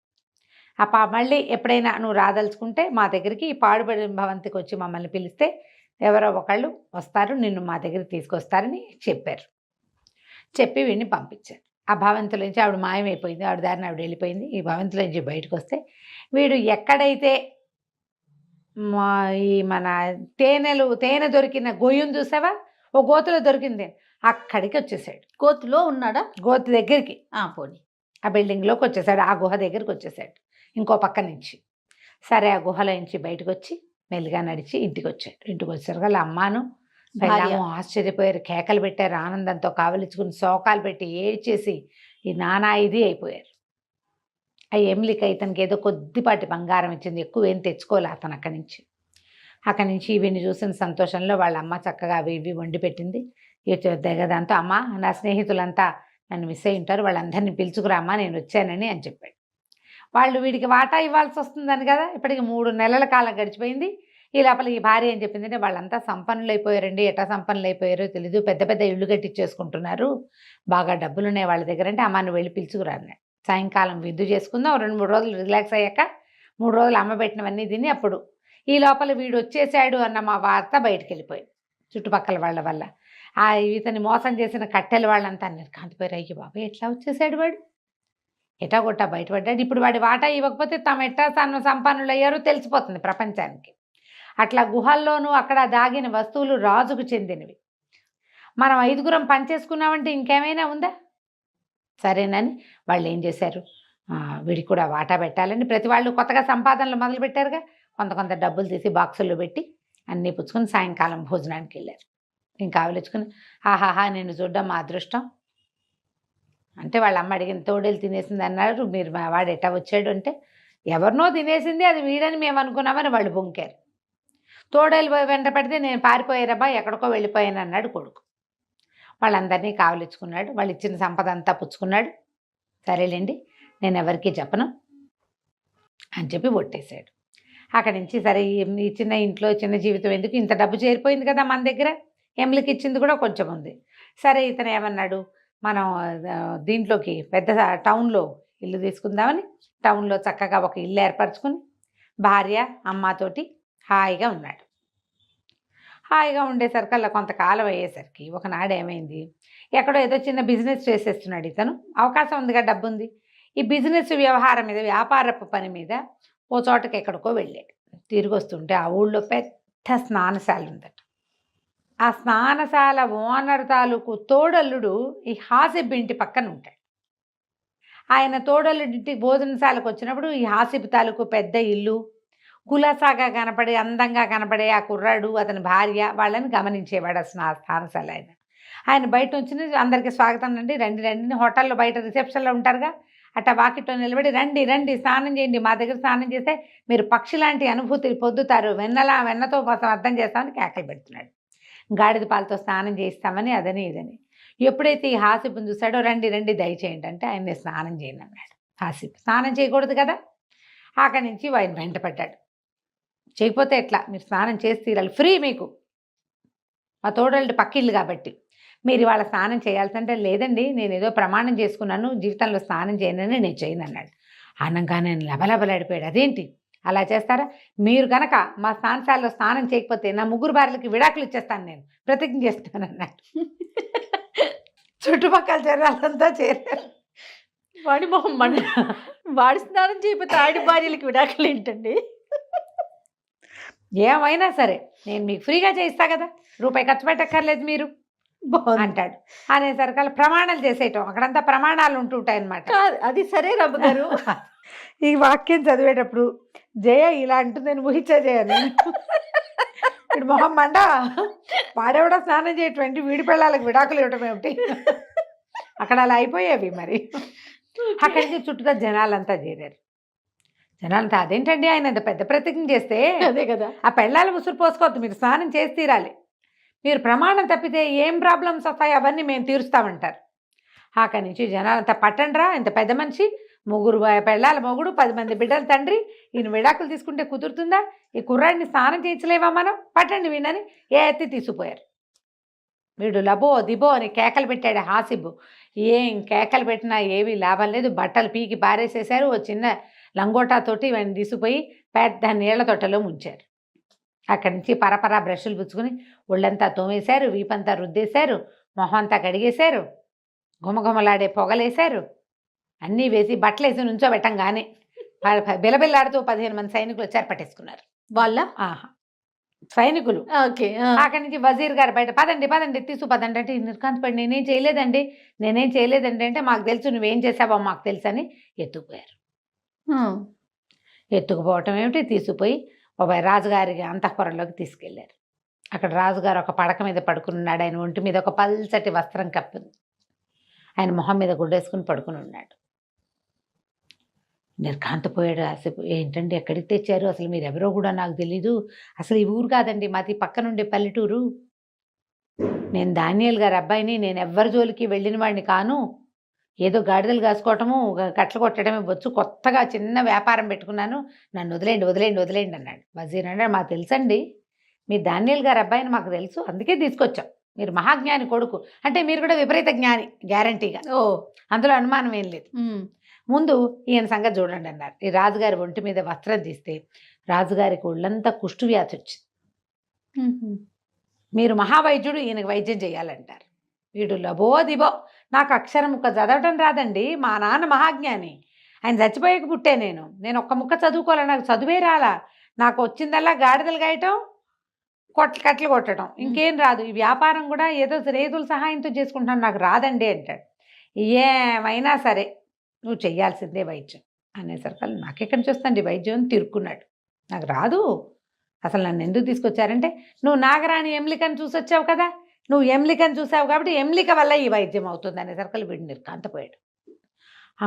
మళ్ళీ ఎప్పుడైనా నువ్వు రాదలుచుకుంటే మా దగ్గరికి ఈ పాడుబడిన భవంతికి వచ్చి మమ్మల్ని పిలిస్తే ఎవరో ఒకళ్ళు వస్తారు, నిన్ను మా దగ్గరికి తీసుకొస్తారని చెప్పారు. చెప్పి వీడిని పంపించారు. ఆ భవంతిలోంచి ఆవిడ మాయమైపోయింది, ఆవిడ దారిని ఆవిడ వెళ్ళిపోయింది. ఈ భవంతిలోంచి బయటకు వస్తే వీడు ఎక్కడైతే మన తేనె దొరికిన గొయ్యను చూసావా, ఓ గోతులో దొరికింది, అక్కడికి వచ్చేసాడు. కోతిలో ఉన్నాడా? గోతు దగ్గరికి, పోనీ ఆ బిల్డింగ్లోకి వచ్చేసాడు, ఆ గుహ దగ్గరికి వచ్చేసాడు ఇంకో పక్క నుంచి. సరే ఆ గుహలో నుంచి బయటకు వచ్చి మెల్లిగా నడిచి ఇంటికి వచ్చాడు. ఇంటికి వచ్చారు వాళ్ళ అమ్మాను పెళ్ళాము ఆశ్చర్యపోయారు, కేకలు పెట్టారు, ఆనందంతో కావలించుకుని శోకాలు పెట్టి ఏడ్చేసి ఈ నానా ఇది అయిపోయారు. ఆ ఎమ్లిక ఇతనికి ఏదో కొద్దిపాటి బంగారం ఇచ్చింది, ఎక్కువ ఏం తెచ్చుకోలే అతను. అక్కడి నుంచి ఇవన్నీ చూసిన సంతోషంలో వాళ్ళ అమ్మ చక్కగా అవి ఇవి వండి పెట్టింది. దగ్గదాంతో అమ్మ నా స్నేహితులంతా నన్ను మిస్ అయి ఉంటారు, వాళ్ళందరినీ పిలుచుకురా అమ్మ నేను వచ్చానని అని చెప్పాడు. వాళ్ళు వీడికి వాటా ఇవ్వాల్సి వస్తుందని కదా, ఇప్పటికి 3 నెలల కాలం గడిచిపోయింది. ఈ లోపల ఈ భార్య ఏం చెప్పింది అంటే వాళ్ళంతా సంపన్నులు అయిపోయారండి, ఎట్లా సంపన్నులు అయిపోయారో తెలీదు, పెద్ద పెద్ద ఇళ్ళు కట్టించేసుకుంటున్నారు, బాగా డబ్బులు ఉన్నాయి వాళ్ళ దగ్గర అంటే అమ్మని వెళ్ళి పిలుచుకురా అన్నాడు. సాయంకాలం విందు చేసుకుందాం, 2-3 రోజులు రిలాక్స్ అయ్యాక 3 రోజులు అమ్మ పెట్టినవన్నీ తిని అప్పుడు ఈ లోపల వీడు వచ్చేసాడు అన్న మా వార్త బయటికి వెళ్ళిపోయింది. చుట్టుపక్కల వాళ్ళ వల్ల ఇతని మోసం చేసిన కట్టెల వాళ్ళంతా అన్నారు, కాంతిపోయారు, అయ్యో బాబా ఎట్లా వచ్చేసాడు వాడు, ఎటా కొట్టా బయటపడ్డాడు, ఇప్పుడు వాడి వాటా ఇవ్వకపోతే తను సంపన్నులు అయ్యారో తెలిసిపోతుంది ప్రపంచానికి. అట్లా గుహల్లోనూ అక్కడ దాగిన వస్తువులు రాజుకు చెందినవి. మనం 5గురం పనిచేసుకున్నామంటే ఇంకేమైనా ఉందా? సరేనని వాళ్ళు ఏం చేశారు, వీడికి కూడా వాటా పెట్టాలని ప్రతి వాళ్ళు కొత్తగా సంపాదనలు మొదలుపెట్టారుగా, కొంత డబ్బులు తీసి బాక్సుల్లో పెట్టి అన్నీ పుచ్చుకొని సాయంకాలం భోజనానికి వెళ్ళారు. ఇంకా ఆవిలించుకుని ఆహాహా నిన్ను చూడడం మా అదృష్టం అంటే వాళ్ళ అమ్మ అడిగిన తోడేలు తినేసింది అన్నారు, మీరు వాడు ఎట్టా వచ్చాడు అంటే ఎవరినో తినేసింది, అది వీడని మేము అనుకున్నామని వాళ్ళు బొంకారు. తోడేలు వెంట పెడితే నేను పారిపోయారబ్బా ఎక్కడికో వెళ్ళిపోయాను అన్నాడు కొడుకు. వాళ్ళందరినీ కావలించుకున్నాడు, వాళ్ళు ఇచ్చిన సంపద అంతా పుచ్చుకున్నాడు. సరేలేండి నేను ఎవరికీ చెప్పను అని చెప్పి ఒట్టేశాడు. అక్కడి నుంచి సరే ఈ చిన్న ఇంట్లో చిన్న జీవితం ఎందుకు, ఇంత డబ్బు చేరిపోయింది కదా మన దగ్గర, ఎమ్లికి ఇచ్చింది కూడా కొంచెం ఉంది. సరే ఇతను ఏమన్నాడు, మనం దీంట్లోకి పెద్ద టౌన్లో ఇల్లు తీసుకుందామని టౌన్లో చక్కగా ఒక ఇల్లు ఏర్పరచుకుని భార్య అమ్మతోటి హాయిగా ఉన్నాడు. హాయిగా ఉండేసరికల్లా కొంతకాలం అయ్యేసరికి ఒకనాడు ఏమైంది, ఎక్కడో ఏదో చిన్న బిజినెస్ చేసేస్తున్నాడు ఇతను, అవకాశం ఉందిగా, డబ్బు ఉంది. ఈ బిజినెస్ వ్యవహారం మీద వ్యాపారపు పని మీద ఓ చోటకి ఎక్కడికో వెళ్ళాడు. తిరిగి వస్తుంటే ఆ ఊళ్ళో పెద్ద స్నానశాల ఉందట. ఆ స్నానశాల ఓనర్ తాలూకు తోడల్లుడు ఈ హాసిబ్ ఇంటి పక్కన ఉంటాడు. ఆయన తోడల్లుడింటి భోజనశాలకు వచ్చినప్పుడు ఈ హాసిబ్ తాలూకు పెద్ద ఇల్లు, కులాసాగా కనపడే అందంగా కనపడే ఆ కుర్రాడు అతని భార్య వాళ్ళని గమనించేవాడు ఆ స్నానశాల ఆయన బయట నుంచి అందరికీ స్వాగతం అండి, రండి రండి, హోటల్లో బయట రిసెప్షన్లో ఉంటారుగా, అట్లా వాకిట్లో నిలబడి రండి రండి స్నానం చేయండి, మా దగ్గర స్నానం చేస్తే మీరు పక్షి లాంటి అనుభూతి పొందుతారు, వెన్నతో కోసం అర్థం చేస్తామని కేకలు పెడుతున్నాడు. గాడిద పాలతో స్నానం చేయిస్తామని అదని ఇదని. ఎప్పుడైతే ఈ హాసిబ్ని చూశాడో రండి రండి దయచేయండి అంటే ఆయన్ని స్నానం చేయండి అన్నాడు. హాసిబ్ స్నానం చేయకూడదు కదా, అక్కడి నుంచి ఆయన వెంటపడ్డాడు. చేయకపోతే ఎట్లా, మీరు స్నానం చేసి తీరాలి, ఫ్రీ మీకు, మా తోడళ్ళు పక్కిళ్ళు కాబట్టి మీరు ఇవాళ స్నానం చేయాల్సింటే, లేదండి నేను ఏదో ప్రమాణం చేసుకున్నాను జీవితంలో స్నానం చేయనని నేను చేయను అన్నాడు. అనగానే లబలబలాడిపోయాడు. అదేంటి అలా చేస్తారా, మీరు కనుక మా స్నానశాలలో స్నానం చేయకపోతే నా 3 భార్యలకి విడాకులు ఇచ్చేస్తాను, నేను ప్రతిజ్ఞ చేస్తాను అన్నాడు. చుట్టుపక్కల జనాలంతా చేరారు. వాడి మొహం వాడి స్నానం చేయకపోతే ఆడి భార్యలకి విడాకులు ఏంటండి? ఏమైనా సరే నేను మీకు ఫ్రీగా చేయిస్తా కదా, రూపాయి ఖర్చు పెట్టక్కర్లేదు మీరు అంటాడు. అనేసరికల్లా ప్రమాణాలు చేసేయటం, అక్కడంతా ప్రమాణాలు ఉంటుంటాయి అన్నమాట. అది సరే రమ్మ గారు. ఈ వాక్యం చదివేటప్పుడు జయ ఇలా అంటుంది నేను ఊహించా జయ, నేను ఇప్పుడు మొహం మండ, వాడెవడో స్నానం చేయటువంటి వీడి పిల్లలకు విడాకులు ఇవ్వటం ఏమిటి, అక్కడ అలా అయిపోయేవి. మరి అక్కడి నుంచి చుట్టూ జనాలంతా చేరారు. జనాలంతా అదేంటండి ఆయన అంత పెద్ద ప్రతిజ్ఞ చేస్తే, అదే కదా, ఆ పెళ్ళాలు ఉసురు పోసుకోవద్దు, మీరు స్నానం చేసి తీరాలి, మీరు ప్రమాణం తప్పితే ఏం ప్రాబ్లమ్స్ వస్తాయి అవన్నీ మేము తీరుస్తామంటారు. అక్కడి నుంచి జనాలంతా పట్టండ్రా, ఇంత పెద్ద మనిషి, 3 పెళ్ళాల మొగుడు, 10 మంది బిడ్డల తండ్రి, ఈయన విడాకులు తీసుకుంటే కుదురుతుందా, ఈ కుర్రాడిని స్నానం చేయించలేవా మనం, పట్టండి వినని ఏ ఎత్తి తీసుకుపోయారు. వీడు లబో దిబో అని కేకలు పెట్టాడు హాసిబ్. ఏం కేకలు పెట్టినా ఏమీ లాభం లేదు. బట్టలు పీకి పారేసేశారు. ఓ చిన్న లంగోటాతోటి వాడిని తీసుకుపోయి పెద్ద నీళ్ల తొట్టలో ముంచారు. అక్కడి నుంచి పరపరా బ్రష్లు పుచ్చుకుని ఒళ్ళంతా తోమేశారు, వీపంతా రుద్దేశారు, మొహం అంతా కడిగేశారు, గుమగుమలాడే పొగలేశారు, అన్నీ వేసి బట్టలు వేసి నుంచోబెట్టంగానే బిలబిల్లాడుతూ 15 మంది సైనికులు వచ్చారు, పట్టేసుకున్నారు. వాళ్ళ సైనికులు. ఓకే. అక్కడి నుంచి వజీర్ గారు బయట పదండి పదండి పదండి అంటే నిర్కాంత్ పడి నేనేం చేయలేదండి అంటే మాకు తెలుసు నువ్వేం చేసావో మాకు తెలుసు అని ఎత్తుకుపోయారు. ఎత్తుకుపోవటం ఏమిటి, తీసుకుపోయి ఒక రాజుగారి అంతఃపురంలోకి తీసుకెళ్లారు. అక్కడ రాజుగారు ఒక పడక మీద పడుకుని ఉన్నాడు. ఆయన ఒంటి మీద ఒక పల్చటి వస్త్రం కప్పింది. ఆయన మొహం మీద గుడ్డేసుకుని పడుకుని ఉన్నాడు. నిర్ఘాంతపోయాడు. అసలు ఏంటండి ఎక్కడికి తెచ్చారు, అసలు మీరు ఎవరో కూడా నాకు తెలీదు, అసలు ఈ ఊరు కాదండి మాది పక్కనుండే పల్లెటూరు, నేను దానియేల్ గారి అబ్బాయిని, నేను ఎవ్వరి జోలికి వెళ్ళిన వాడిని కాను, ఏదో గాడిదలు కాసుకోవటము కట్టలు కొట్టడమే వచ్చు, కొత్తగా చిన్న వ్యాపారం పెట్టుకున్నాను, నన్ను వదిలేండి అన్నాడు. వజీర్ అన్నాడు మాకు తెలుసండి, మీరు దానియేల్ గారి అబ్బాయిని మాకు తెలుసు, అందుకే తీసుకొచ్చాం, మీరు మహాజ్ఞాని కొడుకు అంటే మీరు కూడా విపరీత జ్ఞాని గ్యారంటీగా, అందులో అనుమానం ఏం లేదు, ముందు ఈయన సంగతి చూడండి అన్నారు. ఈ రాజుగారి ఒంటి మీద వస్త్రం తీస్తే రాజుగారికి ఒళ్ళంతా కుష్టు వ్యాధి వచ్చింది. మీరు మహావైద్యుడు, ఈయనకు వైద్యం చేయాలంటారు. వీడు లబో దిబో, నాకు అక్షరం ముక్క చదవటం రాదండి, మా నాన్న మహాజ్ఞాని, ఆయన చచ్చిపోయాక పుట్టే నేను ఒక్క ముక్క చదువుకోవాలా, నాకు చదువే రాలా, నాకు వచ్చిందల్లా గాడిదలు గాయటం కట్టలు కొట్టడం, ఇంకేం రాదు, ఈ వ్యాపారం కూడా ఏదో రైతుల సహాయంతో చేసుకుంటున్నాను, నాకు రాదండి అంటాడు. ఏమైనా సరే నువ్వు చెయ్యాల్సిందే వైద్యం అనేసరికి నాకెక్కడి నుంచి వస్తుంది వైద్యం అని తిరుక్కున్నాడు. నాకు రాదు, అసలు నన్ను ఎందుకు తీసుకొచ్చారంటే నువ్వు నాగరాణి ఎమ్లికని చూసి వచ్చావు కదా, నువ్వు ఎమ్లికని చూసావు కాబట్టి ఎమ్లిక వల్ల ఈ వైద్యం అవుతుంది అనేసరికి వీడు నిర్కాంతపోయాడు.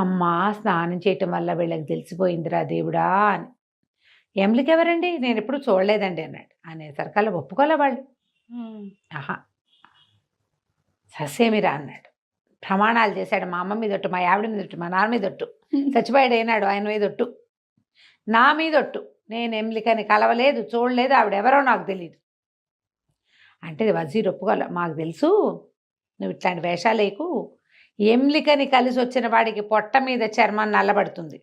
అమ్మా స్నానం చేయటం వల్ల వీళ్ళకి తెలిసిపోయిందిరా దేవుడా అని. ఎమ్లిక ఎవరండి, నేను ఎప్పుడు చూడలేదండి అన్నాడు. అనేసరికి ఒప్పుకోలే వాళ్ళు. ససేమిరా అన్నాడు. ప్రమాణాలు చేశాడు, మా అమ్మ మీద ఒట్టు, మా ఆవిడ మీద ఒట్టు, మా నాన్న మీద ఒట్టు, చచ్చిపోయాడు అయినాడు ఆయన మీద ఒట్టు, నా మీద ఒట్టు, నేను ఎమ్లికని కలవలేదు, చూడలేదు, ఆవిడెవరో నాకు తెలియదు అంటే వజీర్ ఒప్పుకోలే. మాకు తెలుసు నువ్వు ఇట్లాంటి వేషాలు వేయకు, ఎమ్లికని కలిసి వచ్చిన వాడికి పొట్ట మీద చర్మం నల్లబడుతుంది,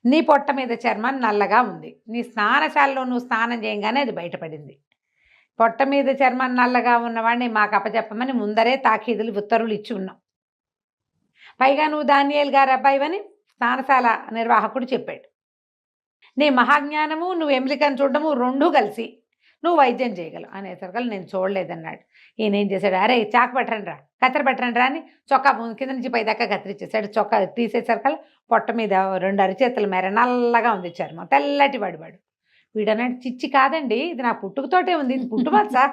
నీ పొట్ట మీద చర్మం నల్లగా ఉంది, నీ స్నానశాలలో నువ్వు స్నానం చేయగానే అది బయటపడింది, పొట్ట మీద చర్మం నల్లగా ఉన్నవాడిని మాకు అప్పచెప్పమని ముందరే తాకీదులు ఉత్తర్వులు ఇచ్చి ఉన్నాం, పైగా నువ్వు దానియేల్ గారి అబ్బాయివని స్నానశాల నిర్వాహకుడు చెప్పాడు, నీ మహాజ్ఞానము నువ్వు ఎమ్లికని చూడడము రెండూ కలిసి నువ్వు వైద్యం చేయగలవు అనేసరికి నేను చూడలేదన్నాడు. ఈయన ఏం చేశాడు, అరే చాకు పెట్టండి రా, కత్తెర పెట్టండి రా అని చొక్కా కింద నుంచి పైదాకా కత్తిరించేశాడు. చొక్కా తీసేసరికి పొట్ట మీద 2 అరిచేతుల మేర నల్లగా ఉంది చర్మం, తెల్లటి వాడు. వీడన్నాడు చిచ్చి కాదండి, ఇది నా పుట్టుకతోటే ఉంది, ఇది పుట్టుమచ్చా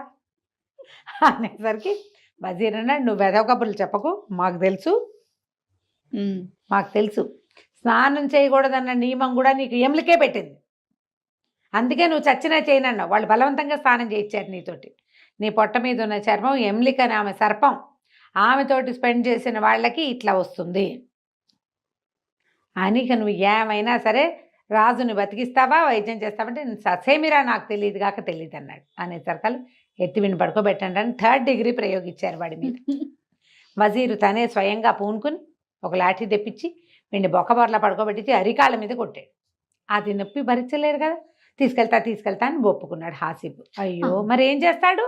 అనేసరికి వజీర్ అన్నాడు నువ్వు వెధవ కబుర్లు చెప్పకు, మాకు తెలుసు స్నానం చేయకూడదన్న నియమం కూడా నీకు ఎమ్లికే పెట్టింది, అందుకే నువ్వు చచ్చినా చేయనన్నావు, వాళ్ళు బలవంతంగా స్నానం చేయించారు నీతోటి, నీ పొట్ట మీద ఉన్న చర్మం ఎమ్లిక అని ఆమె సర్పం, ఆమెతోటి స్పెండ్ చేసిన వాళ్ళకి ఇట్లా వస్తుంది అని, నువ్వు ఏమైనా సరే రాజుని బతికిస్తావా వైద్యం చేస్తావంటే ససేమిరా నాకు తెలియదు కాక తెలియదు అన్నాడు. అనేసరికి ఎత్తి విని పడుకోబెట్టండి అని 3rd డిగ్రీ ప్రయోగించారు వాడి మీద. వజీరు తనే స్వయంగా పూనుకుని ఒక లాఠీ తెప్పించి వీడిని బొక్కబొర్లా పడుకోబెట్టించి అరికాళ్ళ మీద కొట్టాడు. అది నొప్పి భరించలేరు కదా, తీసుకెళ్తా అని ఒప్పుకున్నాడు హాసిబ్. అయ్యో మరి ఏం చేస్తాడు,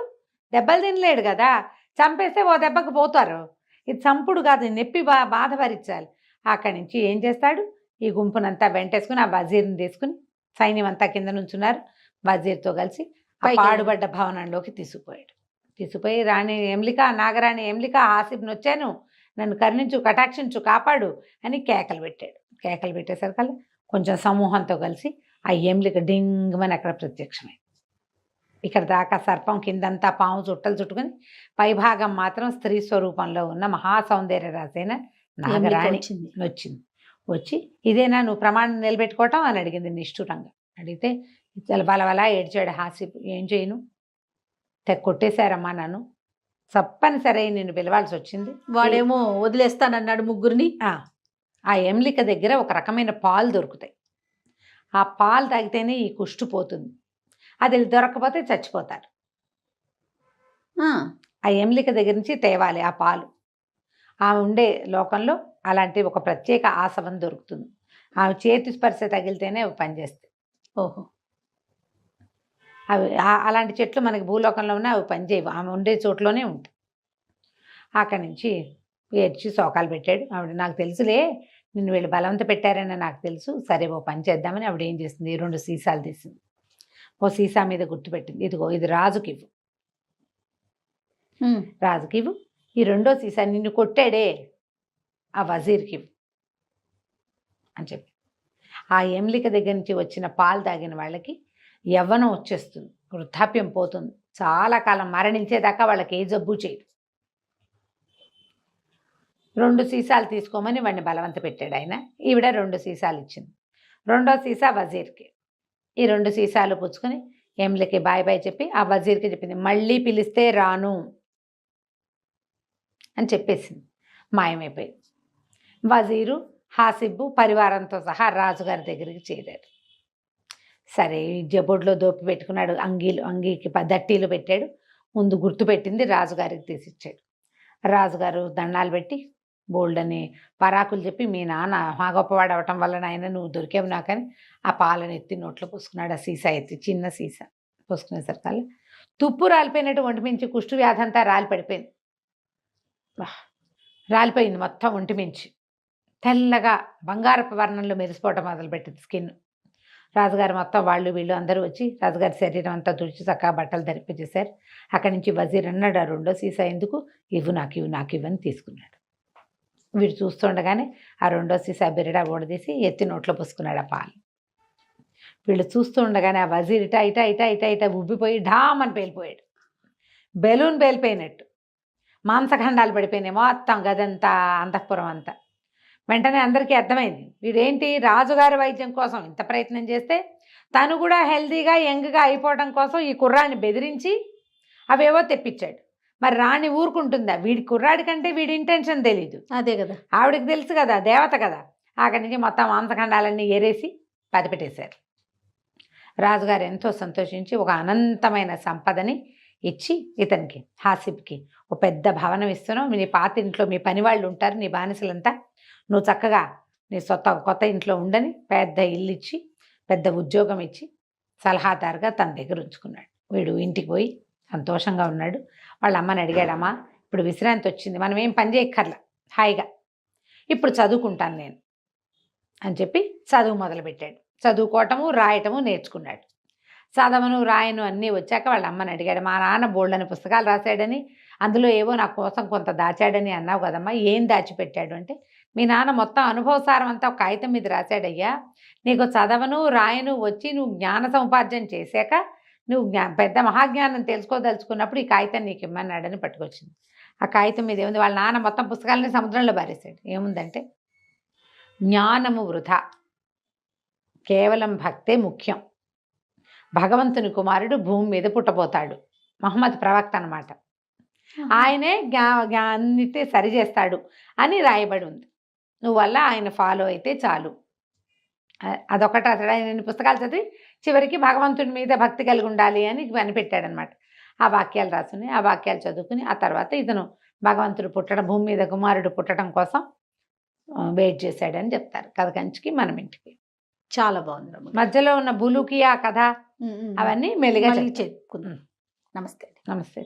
దెబ్బలు తినలేడు కదా, చంపేస్తే ఓ దెబ్బకు పోతారు, ఇది చంపుడు కాదు, నొప్పి బాధ భరించాలి. అక్కడి నుంచి ఏం చేస్తాడు, ఈ గుంపునంతా వెంటేసుకుని ఆ వజీర్ని తీసుకుని సైన్యం అంతా కింద నుంచున్నారు, వజీర్తో కలిసి పాడుబడ్డ భవనంలోకి తీసుకుపోయి రాణి ఎమ్లిక, నాగరాణి ఎమ్లిక, హాసిబ్ని వచ్చాను, నన్ను కరుణించు, కటాక్షించు, కాపాడు అని కేకలు పెట్టాడు. కేకలు పెట్టేసరికి కొంచెం సమూహంతో కలిసి ఆ ఎమ్లిక డింగమని అక్కడ ప్రత్యక్షమైంది. ఇక్కడ దాకా సర్పం, కిందంతా పాము చుట్టలు చుట్టుకుని పైభాగం మాత్రం స్త్రీ స్వరూపంలో ఉన్న మహాసౌందర్య రాజైన నాగరాణి వచ్చింది. వచ్చి ఇదేనా నువ్వు ప్రమాణం నిలబెట్టుకోవటం అని అడిగింది నిష్ఠురంగా. అడిగితే బలవలా ఏడ్చాడు హాసిబ్. ఏం చేయను, కొట్టేశారమ్మా నన్ను, తప్పనిసరి నిన్ను పిలవాల్సి వచ్చింది. వాడేమో వదిలేస్తానన్నాడు ముగ్గురిని. ఆ ఎమ్లిక దగ్గర ఒక రకమైన పాలు దొరుకుతాయి, ఆ పాలు తాగితేనే ఈ కుష్టు పోతుంది, అది దొరకకపోతే చచ్చిపోతారు. ఆ ఎమ్లిక దగ్గర నుంచి తేవాలి ఆ పాలు. ఆమె ఉండే లోకంలో అలాంటి ఒక ప్రత్యేక ఆసవం దొరుకుతుంది. ఆమె చేతి స్పర్శ తగిలితేనే అవి పనిచేస్తాయి. ఓహో. అవి అలాంటి చెట్లు మనకి భూలోకంలో ఉన్న అవి పనిచేయవు. ఆమె ఉండే చోట్లోనే ఉంటాయి. అక్కడి నుంచి ఏడ్చి శోకాలు పెట్టాడు. ఆవిడ నాకు తెలుసులే నిన్ను వీళ్ళు బలవంత పెట్టారని నాకు తెలుసు, సరే ఓ పని చేద్దామని ఆవిడ ఏం చేసింది, 2 సీసాలు తీసింది. ఓ సీసా మీద గుర్తుపెట్టింది, ఇదిగో ఇది రాజుకి ఇవ్వు, రాజుకి ఇవ్వు. ఈ 2వ సీసా నిన్ను కొట్టాడే ఆ వజీర్కి ఇవ్వు అని చెప్పి. ఆ ఎమ్లిక దగ్గర నుంచి వచ్చిన పాలు తాగిన వాళ్ళకి యవ్వనం వచ్చేస్తుంది, వృద్ధాప్యం పోతుంది, చాలా కాలం మరణించేదాకా వాళ్ళకి ఏ జబ్బు చేయదు. 2 సీసాలు తీసుకోమని వాడిని బలవంత పెట్టాడు ఆయన. ఈవిడ 2 సీసాలు ఇచ్చింది. 2వ సీసా వజీర్కి. ఈ 2 సీసాలు పుచ్చుకొని ఎమ్లికి బాయ్ బాయ్ చెప్పి ఆ వజీర్కి చెప్పింది, మళ్ళీ పిలిస్తే రాను అని చెప్పేసింది. మాయమైపోయింది. వజీరు హాసిబ్బు పరివారంతో సహా రాజుగారి దగ్గరికి చేరారు. సరే జబొడ్లో దోపి పెట్టుకున్నాడు, అంగీకి దట్టీలు పెట్టాడు. ముందు గుర్తు పెట్టింది రాజుగారికి తీసిచ్చాడు. రాజుగారు దండాలు పెట్టి బోల్డని పరాకులు చెప్పి, మీ నాన్న మా గొప్పవాడు అవటం వల్ల నాయన నువ్వు దొరికేవు నాకని ఆ పాలను ఎత్తి నోట్లో పోసుకున్నాడు. ఆ సీసా ఎత్తి, చిన్న సీసా పోసుకునేసరికల్లా తుప్పు రాలిపోయినట్టు ఒంటి మించి కుష్టు వ్యాధి అంతా రాలి పడిపోయింది. రాలిపోయింది మొత్తం ఒంటి మించి. తెల్లగా బంగారపు వర్ణంలో మెరిసిపోవటం మొదలుపెట్టింది స్కిన్. రాజుగారు మొత్తం వాళ్ళు వీళ్ళు అందరూ వచ్చి రాజుగారి శరీరం అంతా తుడిచి చక్కగా బట్టలు ధరింపజేశారు. అక్కడి నుంచి వజీర్ అన్నాడు, ఆ 2వ సీసా ఎందుకు, ఇవ్వు నాకు ఇవ్వు నాకు ఇవ్వని తీసుకున్నాడు. వీడు చూస్తుండగానే ఆ 2వ సీసా బిరడా ఓడదీసి ఎత్తి నోట్లో పోసుకున్నాడు ఆ పాలు. వీళ్ళు చూస్తూ ఉండగానే ఆ వజీర్ ఇటా ఇటా ఇటా ఇటా ఇటా ఉబ్బిపోయి ఢామ్ అని పేలిపోయాడు. బెలూన్ పేలిపోయినట్టు మాంసఖండాలు పడిపోయినాయి మొత్తం గదంతా, అంతఃపురం అంతా. వెంటనే అందరికీ అర్థమైంది, వీడేంటి రాజుగారి వైద్యం కోసం ఇంత ప్రయత్నం చేస్తే తను కూడా హెల్తీగా యంగ్గా అయిపోవడం కోసం ఈ కుర్రాడిని బెదిరించి అవేవో తెప్పించాడు. మరి రాణి ఊరుకుంటుందా? వీడి కుర్రాడి కంటే వీడి ఇంటెన్షన్ తెలీదు. అదే కదా, ఆవిడకి తెలుసు కదా, దేవత కదా. అక్కడి నుంచి మొత్తం మాంసఖండాలన్నీ ఏరేసి పదిపెట్టేశారు. రాజుగారు ఎంతో సంతోషించి ఒక అనంతమైన సంపదని ఇచ్చి ఇతనికి హాసిబ్కి ఒక పెద్ద భవనం ఇస్తున్నావు, నీ పాత ఇంట్లో మీ పని వాళ్ళు ఉంటారు, నీ బానిసలంతా, నువ్వు చక్కగా నీ కొత్త ఇంట్లో ఉండని పెద్ద ఇల్లు ఇచ్చి పెద్ద ఉద్యోగం ఇచ్చి సలహాదారుగా తన దగ్గర ఉంచుకున్నాడు. వీడు ఇంటికి పోయి సంతోషంగా ఉన్నాడు. వాళ్ళ అమ్మని అడిగాడమ్మా, ఇప్పుడు విశ్రాంతి వచ్చింది, మనం ఏం పని చేయక్కర్లా, హాయిగా ఇప్పుడు చదువుకుంటాను నేను అని చెప్పి చదువు మొదలుపెట్టాడు. చదువుకోవటము రాయటము నేర్చుకున్నాడు. చదవను రాయను అన్నీ వచ్చాక వాళ్ళ అమ్మని అడిగాడు, మా నాన్న బోల్డని పుస్తకాలు రాశాడని అందులో ఏవో నా కోసం కొంత దాచాడని అన్నావు కదమ్మా, ఏం దాచిపెట్టాడు అంటే, మీ నాన్న మొత్తం అనుభవసారం అంతా ఒక కాగితం మీద రాశాడయ్యా, నీకు చదవను రాయను వచ్చి నువ్వు జ్ఞాన సముపార్జన చేశాక నువ్వు పెద్ద మహాజ్ఞానం తెలుసుకోదలుచుకున్నప్పుడు ఈ కాగితం నీకు ఇమ్మన్నాడని పట్టుకొచ్చింది. ఆ కాగితం మీద ఏముంది, వాళ్ళ నాన్న మొత్తం పుస్తకాలని సముద్రంలో బారేశాడు. ఏముందంటే, జ్ఞానము వృధా, కేవలం భక్తే ముఖ్యం, భగవంతుని కుమారుడు భూమి మీద పుట్టబోతాడు, మహమ్మద్ ప్రవక్త అన్నమాట, ఆయనే అన్నిటి సరి చేస్తాడు అని రాయబడి ఉంది. నువ్వల్ల ఆయన ఫాలో అయితే చాలు. అదొకటి అతడు ఆయన పుస్తకాలు చదివి చివరికి భగవంతుడి మీద భక్తి కలిగి ఉండాలి అని కనిపెట్టాడనమాట. ఆ వాక్యాలు రాసుకుని ఆ వాక్యాలు చదువుకుని ఆ తర్వాత ఇతను భగవంతుడు పుట్టడం, భూమి మీద కుమారుడు పుట్టడం కోసం వెయిట్ చేశాడని చెప్తారు. కథ కంచికి మనం ఇంటికి. చాలా బాగుంది. మధ్యలో ఉన్న బులుకి ఆ కథ అవన్నీ మెల్లిగా చెప్పుకుందాం. నమస్తే. నమస్తే.